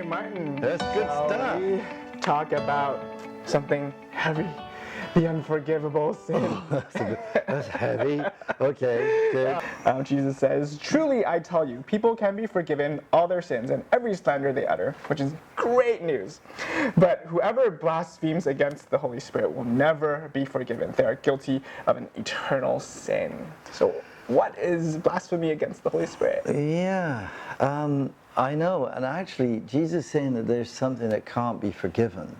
Martin. That's good stuff. We talk about something heavy, the unforgivable sin. That's heavy. Okay, good. Jesus says, "Truly I tell you, people can be forgiven all their sins and every slander they utter," which is great news. "But whoever blasphemes against the Holy Spirit will never be forgiven. They are guilty of an eternal sin." So what is blasphemy against the Holy Spirit? Yeah, I know. And actually, Jesus is saying that there's something that can't be forgiven.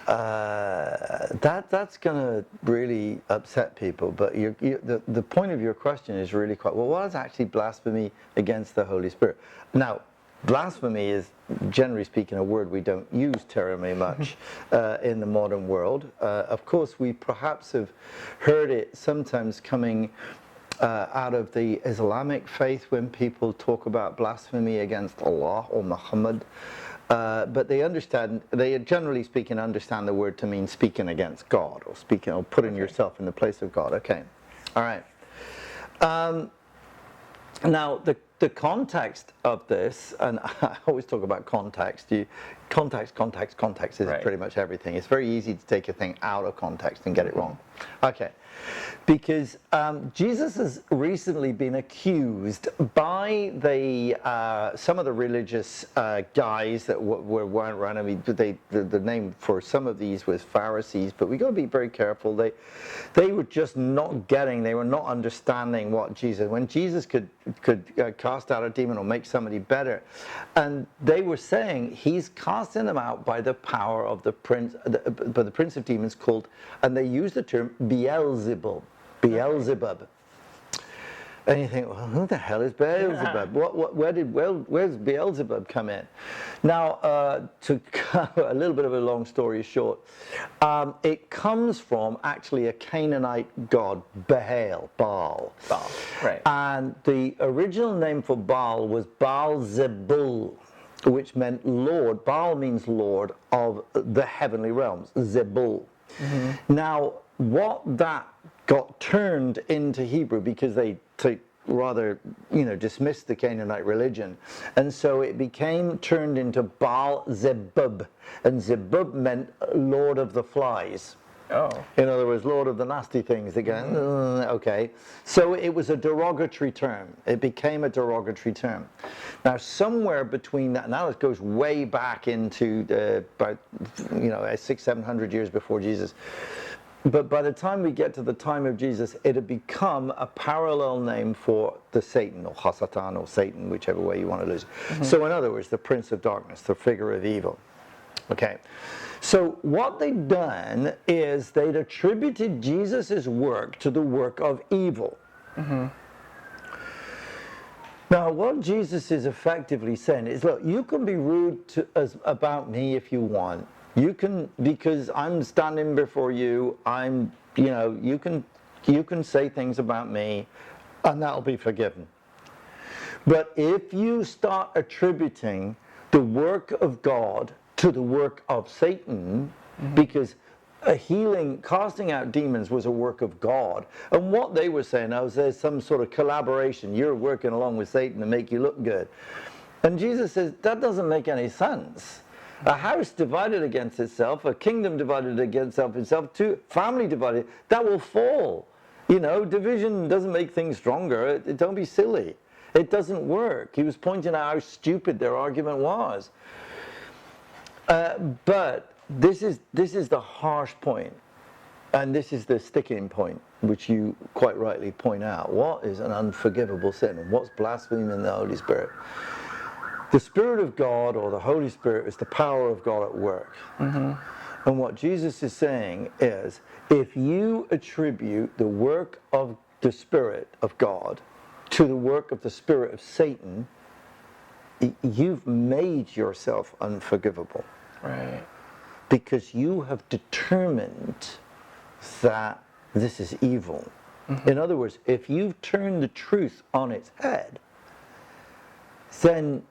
That's going to really upset people. But the point of your question is really quite, well, what is actually blasphemy against the Holy Spirit? Now, blasphemy is, generally speaking, a word we don't use terribly much in the modern world. Of course, we perhaps have heard it sometimes coming out of the Islamic faith when people talk about blasphemy against Allah or Muhammad. But they generally speaking understand the word to mean speaking against God or speaking or putting yourself in the place of God. Okay, all right. Now the context of this, and I always talk about context. Context is pretty much everything. It's very easy to take a thing out of context and get it wrong. Okay, because Jesus has recently been accused by some of the religious guys that weren't around. I mean, the name for some of these was Pharisees, but we got to be very careful. They were just not getting. They were not understanding what Jesus. When Jesus could cast out a demon or make somebody better, and they were saying he's casting them out by the power of the prince of demons called, and they use the term Beelzebub. And you think, well, who the hell is Beelzebub? Where's Beelzebub come in? Now, to cut a little bit of a long story short, it comes from actually a Canaanite god, Baal. Baal, right. And the original name for Baal was Baal-zebul, which meant Lord. Baal means Lord of the heavenly realms, Zebul. Mm-hmm. Now, what that got turned into Hebrew, because they rather, dismissed the Canaanite religion, and so it became turned into Baal-zebub, and Zebub meant Lord of the Flies. Oh. In other words, Lord of the nasty things again. Okay. So it was a derogatory term. It became a derogatory term. Now, somewhere between that, now it goes way back into about 600-700 years before Jesus. But by the time we get to the time of Jesus, it had become a parallel name for the Satan, or Hasatan, or Satan, whichever way you want to lose it. Mm-hmm. So in other words, the prince of darkness, the figure of evil. Okay. So what they'd done is they'd attributed Jesus' work to the work of evil. Mm-hmm. Now, what Jesus is effectively saying is, look, you can be rude about me if you want. You can, because I'm standing before you, you can say things about me, and that'll be forgiven. But if you start attributing the work of God to the work of Satan, mm-hmm. because casting out demons was a work of God, and what they were saying was there's some sort of collaboration. You're working along with Satan to make you look good. And Jesus says, that doesn't make any sense. A house divided against itself, a kingdom divided against itself, family divided, that will fall. Division doesn't make things stronger. Don't be silly. It doesn't work. He was pointing out how stupid their argument was. But this is the harsh point, and this is the sticking point, which you quite rightly point out. What is an unforgivable sin, and what's blaspheming the Holy Spirit? The Spirit of God, or the Holy Spirit, is the power of God at work. Mm-hmm. And what Jesus is saying is, if you attribute the work of the Spirit of God to the work of the spirit of Satan, you've made yourself unforgivable. Right. Because you have determined that this is evil. Mm-hmm. In other words, if you've turned the truth on its head, then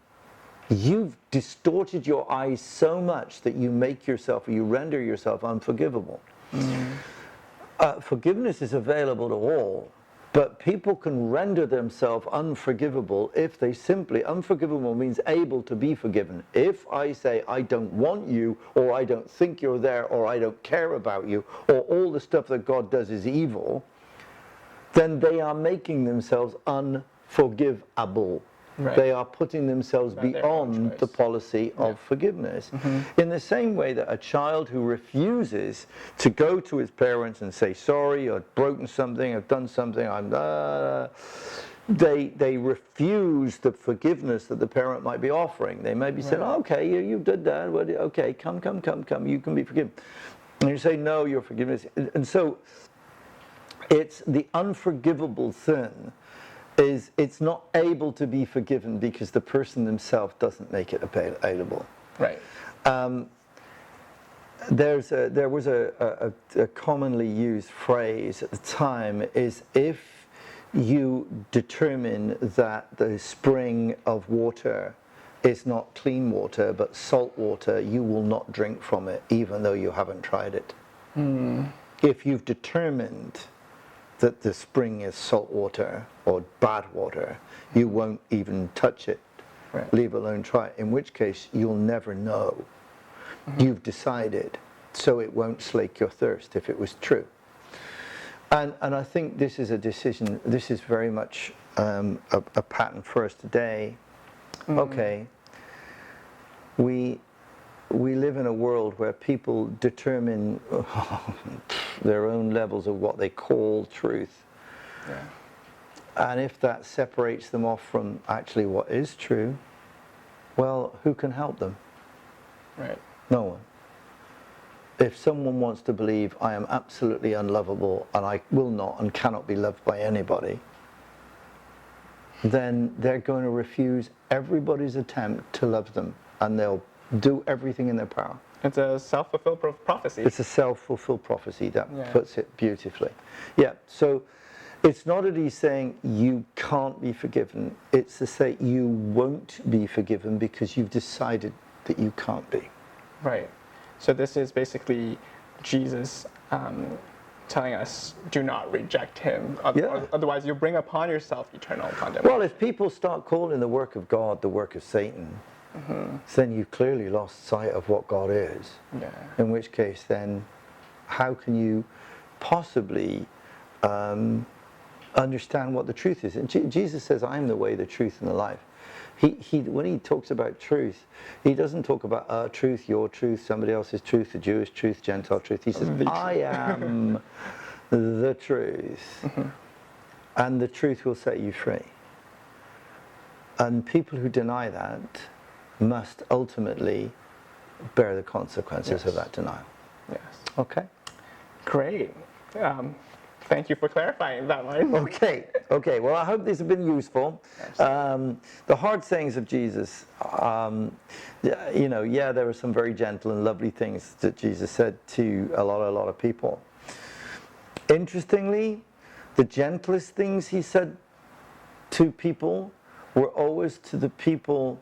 you've distorted your eyes so much that you render yourself unforgivable. Mm-hmm. Forgiveness is available to all, But people can render themselves unforgivable if they simply, unforgivable means able to be forgiven. If I say I don't want you, or I don't think you're there, or I don't care about you, or all the stuff that God does is evil, then they are making themselves unforgivable. Right. They are putting themselves By their own beyond choice. the policy of forgiveness. In the same way that a child who refuses to go to his parents and say, sorry, I've broken something, I've done something, they refuse the forgiveness that the parent might be offering. They may be saying, oh, okay, you did that, well, okay, come, you can be forgiven. And you say, no, your forgiveness. And so it's the unforgivable sin is it's not able to be forgiven because the person themselves doesn't make it available. Right. There was a commonly used phrase at the time is if you determine that the spring of water is not clean water but salt water, you will not drink from it even though you haven't tried it. If you've determined that the spring is salt water or bad water, you won't even touch it, leave alone try it, in which case you'll never know. You've decided, so it won't slake your thirst if it was true. And I think this is a decision, this is very much a pattern for us today. Okay, we live in a world where people determine their own levels of what they call truth. And if that separates them off from actually what is true, well, who can help them? Right. No one. If someone wants to believe I am absolutely unlovable and I will not and cannot be loved by anybody, then they're going to refuse everybody's attempt to love them, and they'll do everything in their power. It's a self-fulfilled prophecy. It's a self-fulfilled prophecy that puts it beautifully. Yeah, so it's not that he's saying you can't be forgiven. It's to say you won't be forgiven because you've decided that you can't be. Right. So this is basically Jesus telling us, do not reject him. Otherwise, you'll bring upon yourself eternal condemnation. Well, if people start calling the work of God the work of Satan, then you've clearly lost sight of what God is. In which case, then, how can you possibly understand what the truth is? And Jesus says, I am the way, the truth, and the life. When he talks about truth, he doesn't talk about truth, your truth, somebody else's truth, the Jewish truth, Gentile truth. He says, I am the truth, and the truth will set you free. And people who deny that must ultimately bear the consequences of that denial. Yes. Okay? Great. Thank you for clarifying that one. Okay. Well, I hope these have been useful. The hard sayings of Jesus, there were some very gentle and lovely things that Jesus said to a lot of people. Interestingly, the gentlest things he said to people were always to the people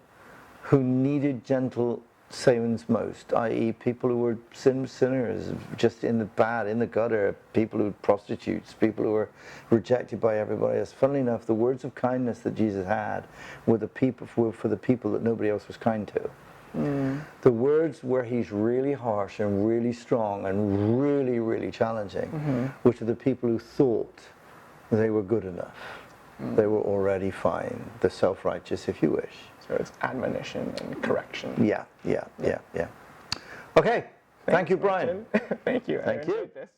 who needed gentle sayings most, i.e. people who were sinners, just in the bad, in the gutter, people who were prostitutes, people who were rejected by everybody else. Funnily enough, the words of kindness that Jesus had were for the people that nobody else was kind to. The words where he's really harsh and really strong and really, really challenging were to the people who thought they were good enough. They were already fine, the self-righteous, if you wish. So it's admonition and correction. Yeah. Okay. Thank you, Brian. Thank you. Thank you. This.